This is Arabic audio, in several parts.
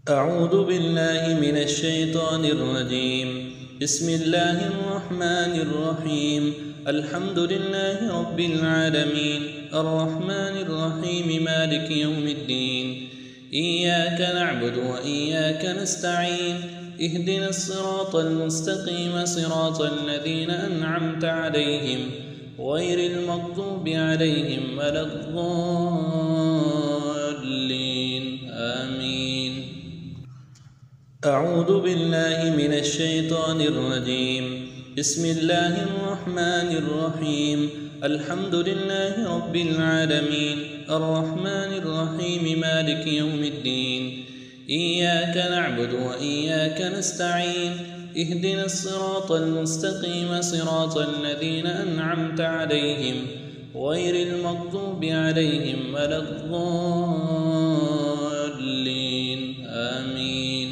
أعوذ بالله من الشيطان الرجيم. بسم الله الرحمن الرحيم. الحمد لله رب العالمين الرحمن الرحيم مالك يوم الدين. إياك نعبد وإياك نستعين. اهدنا الصراط المستقيم صراط الذين أنعمت عليهم غير المغضوب عليهم ولا الضالين. آمين. أعوذ بالله من الشيطان الرجيم. بسم الله الرحمن الرحيم. الحمد لله رب العالمين الرحمن الرحيم مالك يوم الدين. إياك نعبد وإياك نستعين. اهدنا الصراط المستقيم صراط الذين أنعمت عليهم غير المغضوب عليهم ولا الضالين. آمين.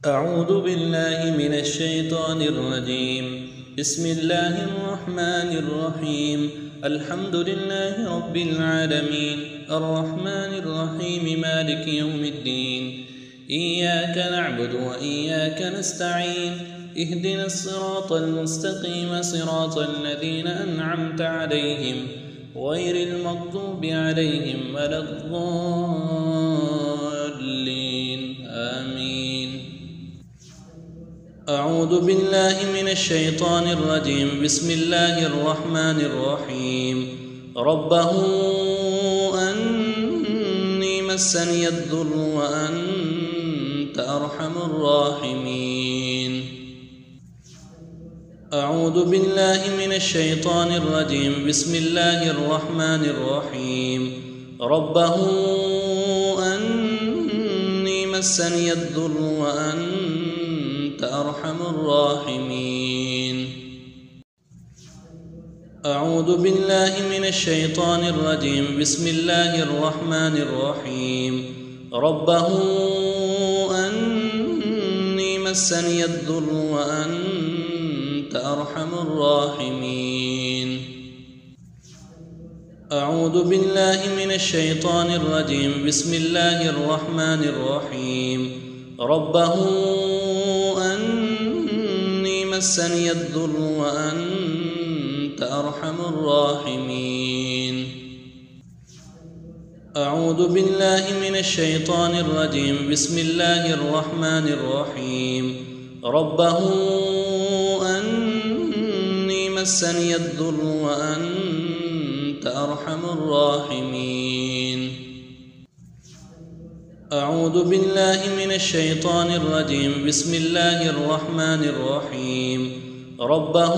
أعوذ بالله من الشيطان الرجيم. بسم الله الرحمن الرحيم. الحمد لله رب العالمين الرحمن الرحيم مالك يوم الدين. إياك نعبد وإياك نستعين. اهدنا الصراط المستقيم صراط الذين أنعمت عليهم غير المغضوب عليهم ولا الضالين. آمين. أعوذ بالله من الشيطان الرجيم. بسم الله الرحمن الرحيم. ربه أني مسني الضر وأنت أرحم الراحمين. أعوذ بالله من الشيطان الرجيم. بسم الله الرحمن الرحيم. ربه أني مسني الضر وأنت أرحم الراحمين. أعوذ بالله من الشيطان الرجيم. بسم الله الرحمن الرحيم. ربه أني مسني الضر وأنت أرحم الراحمين. أعوذ بالله من الشيطان الرجيم. بسم الله الرحمن الرحيم. ربه أني مسني الضر وأنت أرحم الراحمين. أعوذ بالله من الشيطان الرجيم. بسم الله الرحمن الرحيم. ربه أني مسني الضر وأنت أرحم الراحمين. أعوذ بالله من الشيطان الرجيم. بسم الله الرحمن الرحيم. ربه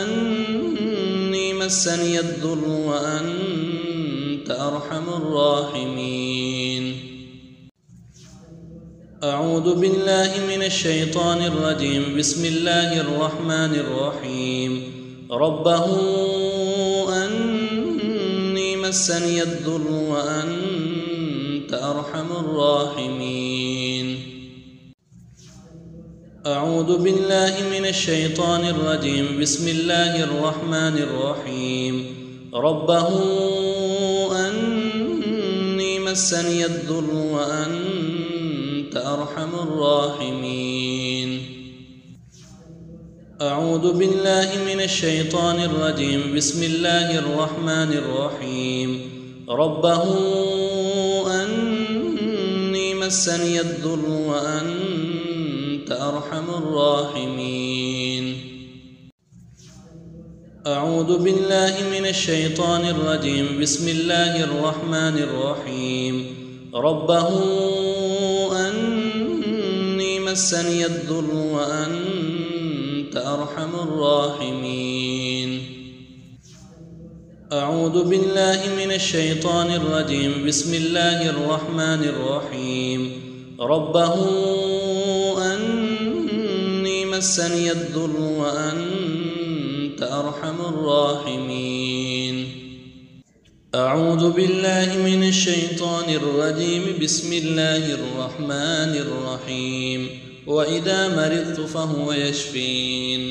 أني مسني الضر وأنت أرحم الراحمين. أعوذ بالله من الشيطان الرجيم. بسم الله الرحمن الرحيم. ربه أني مسني الضر وأنت أرحم الراحمين. أعوذ بالله من الشيطان الرجيم. بسم الله الرحمن الرحيم. ربه أني مسني الضر وأنت أرحم الراحمين. أعوذ بالله من الشيطان الرجيم. بسم الله الرحمن الرحيم. ربه أني مسني الضر وأنت أرحم الراحمين. أعوذ بالله من الشيطان الرجيم. بسم الله الرحمن الرحيم. ربه أني مسني الضر وأنت أرحم الراحمين. أعوذ بالله من الشيطان الرجيم. بسم الله الرحمن الرحيم. ربه أني مسني الضر وأنت أرحم الراحمين. أعوذ بالله من الشيطان الرجيم. بسم الله الرحمن الرحيم. وإذا مرضت فهو يشفين.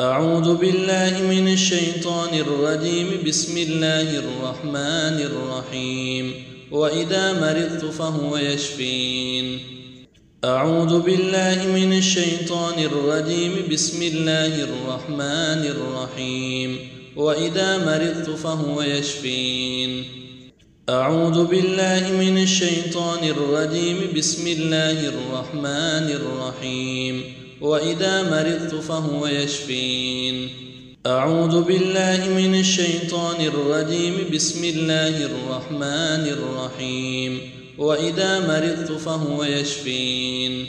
أعوذ بالله من الشيطان الرجيم. بسم الله الرحمن الرحيم. وإذا مرضت فهو يشفين. أعوذ بالله من الشيطان الرجيم. بسم الله الرحمن الرحيم. وإذا مرضت فهو يشفين. أعوذ بالله من الشيطان الرجيم. بسم الله الرحمن الرحيم. وإذا مرضت فهو يشفين. أعوذ بالله من الشيطان الرجيم. بسم الله الرحمن الرحيم. وإذا مرضت فهو يشفين.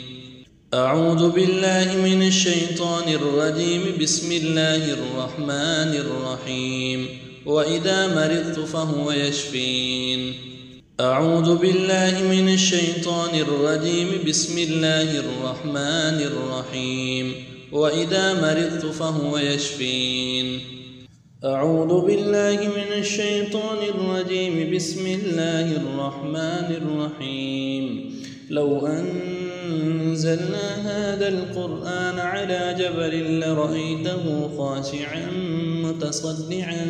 أعوذ بالله من الشيطان الرجيم. بسم الله الرحمن الرحيم. وإذا مرضت فهو يشفين. أعوذ بالله من الشيطان الرجيم. بسم الله الرحمن الرحيم. وإذا مرضت فهو يشفين. أعوذ بالله من الشيطان الرجيم. بسم الله الرحمن الرحيم. لو أنزلنا هذا القرآن على جبل لرأيته خاشعا متصدعا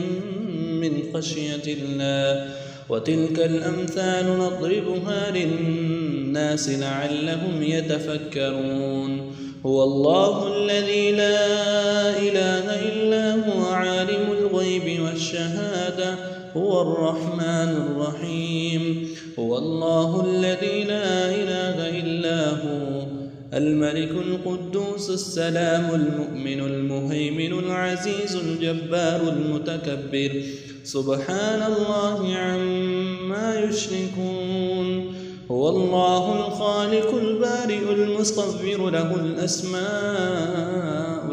من خشية الله وتلك الأمثال نضربها للناس لعلهم يتفكرون. هو الله الذي لا إله إلا هو عالم الغيب والشهادة هو الرحمن الرحيم. هو الله الذي لا إله إلا هو الملك القدوس السلام المؤمن المهيمن العزيز الجبار المتكبر سبحان الله عما يشركون. هو الله الخالق البارئ المصور له الأسماء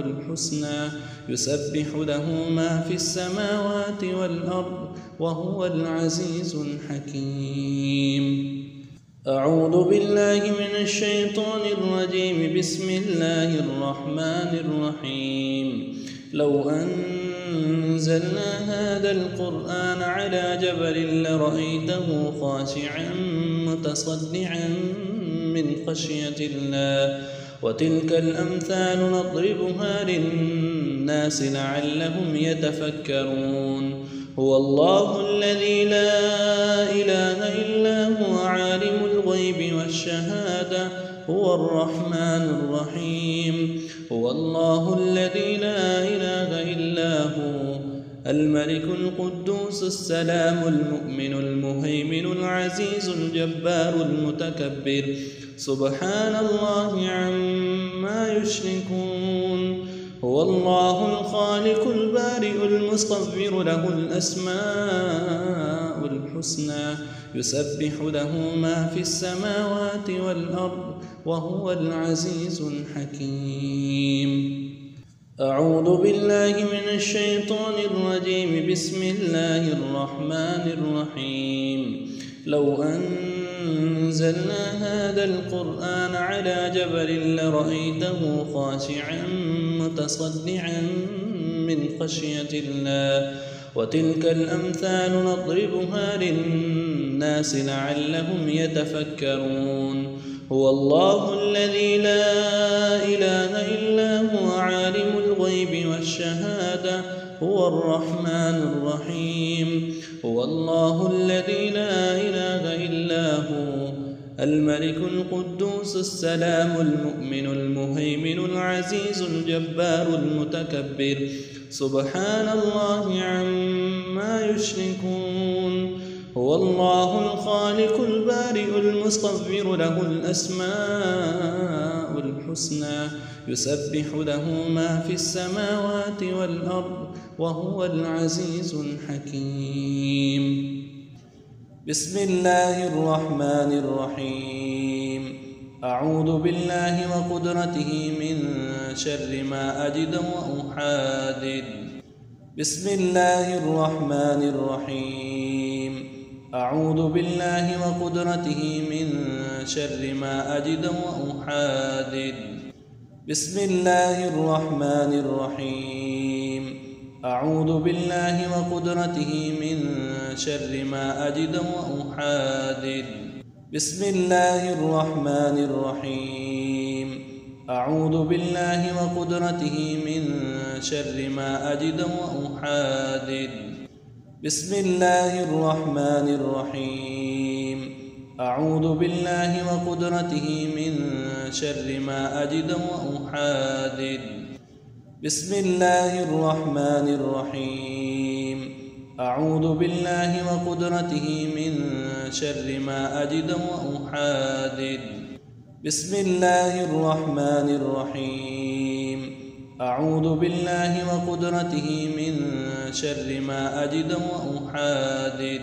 الحسنى يسبح له ما في السماوات والأرض وهو العزيز الحكيم. أعوذ بالله من الشيطان الرجيم. بسم الله الرحمن الرحيم. لو أنزلنا هذا القرآن على جبل لرأيته خاشعا متصدعا من خشية الله وتلك الأمثال نضربها للناس لعلهم يتفكرون. هو الله الذي لا إله إلا هو عالم الغيب والشهادة هو الرحمن الرحيم. هو الله الذي لا إله إلا هو الملك القدوس السلام المؤمن المهيمن العزيز الجبار المتكبر سبحان الله عما يشركون. هو الله الخالق البارئ المصور له الأسماء الحسنى يسبح له ما في السماوات والأرض وهو العزيز الحكيم. أعوذ بالله من الشيطان الرجيم. بسم الله الرحمن الرحيم. لو أنزلنا هذا القرآن على جبل لرأيته خاشعا متصدعا من خشية الله وتلك الأمثال نضربها للناس لعلهم يتفكرون. هو الله الذي لا إله إلا هو عالم الغيب والشهادة هو الرحمن الرحيم. هو الله الذي لا إله إلا هو الملك القدوس السلام المؤمن المهيمن العزيز الجبار المتكبر سبحان الله عما يشركون. هو الله الخالق البارئ المصور له الأسماء الحسنى يسبح له ما في السماوات والأرض وهو العزيز الحكيم. بسم الله الرحمن الرحيم. أعوذ بالله وقدرته من شر ما أجد وأحاذر. بسم الله الرحمن الرحيم. أعوذ بالله وقدرته من شر ما أجد وأحاذر. بسم الله الرحمن الرحيم. أعوذ بالله وقدرته من شر ما أجد وأحاذر. بسم الله الرحمن الرحيم. أعوذ بالله وقدرته من شر ما أجد وأحاذر. بسم الله الرحمن الرحيم. أعوذ بالله وقدرته من شر ما أجد وأحاذر. بسم الله الرحمن الرحيم. أعوذ بالله وقدرته من شر ما أجد وأحاذر. بسم الله الرحمن الرحيم. أعوذ بالله وقدرته من شر ما أجد وأحاذر.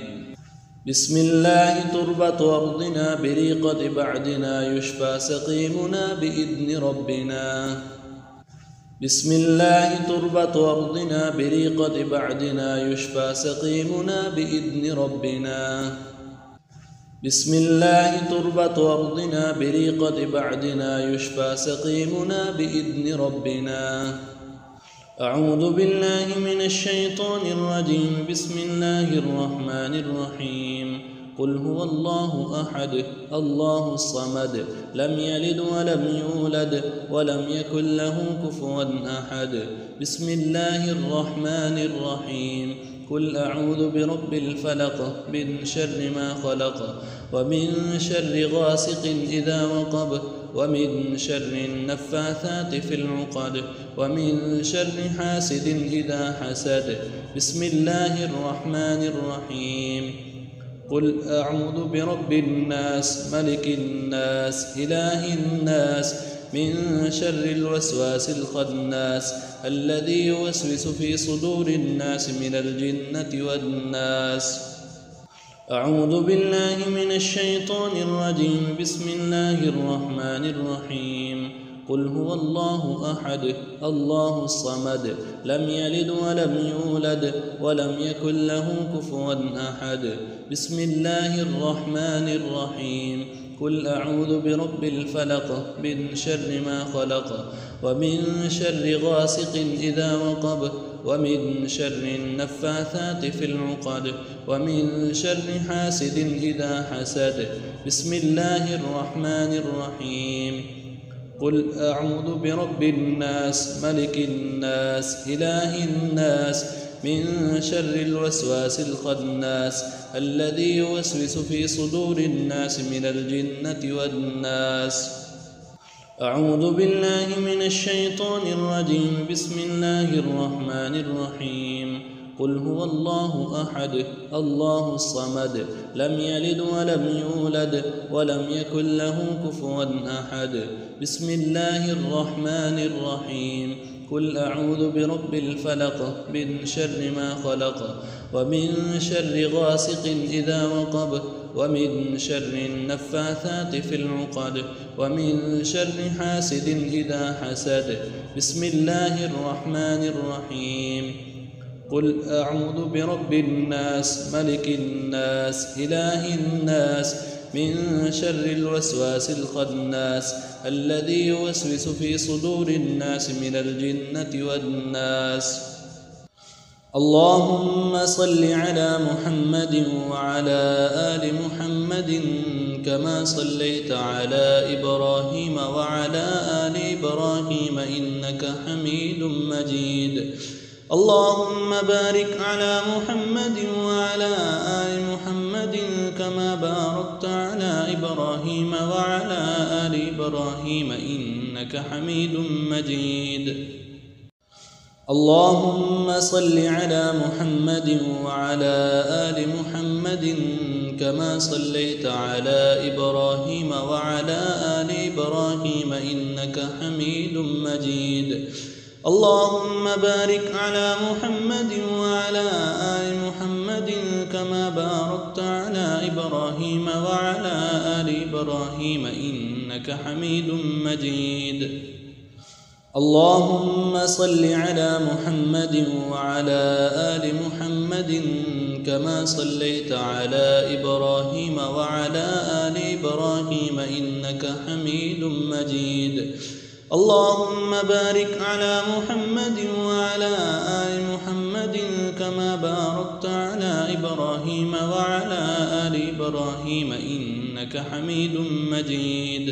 بسم الله تربة أرضنا بريقة بعدنا يشفى سقيمنا بإذن ربنا. بسم الله تربة أرضنا بريقة بعدنا يشفى سقيمنا بإذن ربنا. بسم الله تربة أرضنا بريقة بعدنا يشفى سقيمنا بإذن ربنا. أعوذ بالله من الشيطان الرجيم. بسم الله الرحمن الرحيم. قل هو الله أحد الله الصمد لم يلد ولم يولد ولم يكن له كفوا أحد. بسم الله الرحمن الرحيم. قل أعوذ برب الفلق من شر ما خلق ومن شر غاسق إذا وقب ومن شر النفاثات في العقد ومن شر حاسد إذا حسد. بسم الله الرحمن الرحيم. قل أعوذ برب الناس ملك الناس إله الناس من شر الوسواس الخناس الذي يوسوس في صدور الناس من الجنة والناس. أعوذ بالله من الشيطان الرجيم. بسم الله الرحمن الرحيم. قل هو الله أحد الله الصمد لم يلد ولم يولد ولم يكن له كفوا أحد. بسم الله الرحمن الرحيم. قل أعوذ برب الفلق من شر ما خلق ومن شر غاسق إذا وقب ومن شر النفاثات في العقد ومن شر حاسد إذا حسد. بسم الله الرحمن الرحيم. قل أعوذ برب الناس ملك الناس إله الناس من شر الوسواس الخناس الذي يوسوس في صدور الناس من الجنة والناس. أعوذ بالله من الشيطان الرجيم. بسم الله الرحمن الرحيم. قل هو الله أحد الله الصمد لم يلد ولم يولد ولم يكن له كفوا أحد. بسم الله الرحمن الرحيم. قل أعوذ برب الفلق من شر ما خلق ومن شر غاسق إذا وقب ومن شر النفاثات في العقد ومن شر حاسد إذا حسد. بسم الله الرحمن الرحيم. قل أعوذ برب الناس ملك الناس إله الناس من شر الوسواس الخناس الذي يوسوس في صدور الناس من الجنة والناس. اللهم صل على محمد وعلى آل محمد كما صليت على إبراهيم وعلى آل إبراهيم إنك حميد مجيد. اللهم بارك على محمد وعلى آل محمد كما باركت على إبراهيم وعلى آل إبراهيم إنك حميد مجيد. اللهم صل على محمد وعلى آل محمد كما صليت على إبراهيم وعلى آل إبراهيم إنك حميد مجيد. اللهم بارك على محمد وعلى آل محمد كما باركت على إبراهيم وعلى آل إبراهيم إنك حميد مجيد. اللهم صل على محمد وعلى آل محمد كما صليت على إبراهيم وعلى آل إبراهيم إنك حميد مجيد. اللهم بارك على محمد وعلى آل محمد كما باركت على إبراهيم وعلى آل إبراهيم إنك حميد مجيد.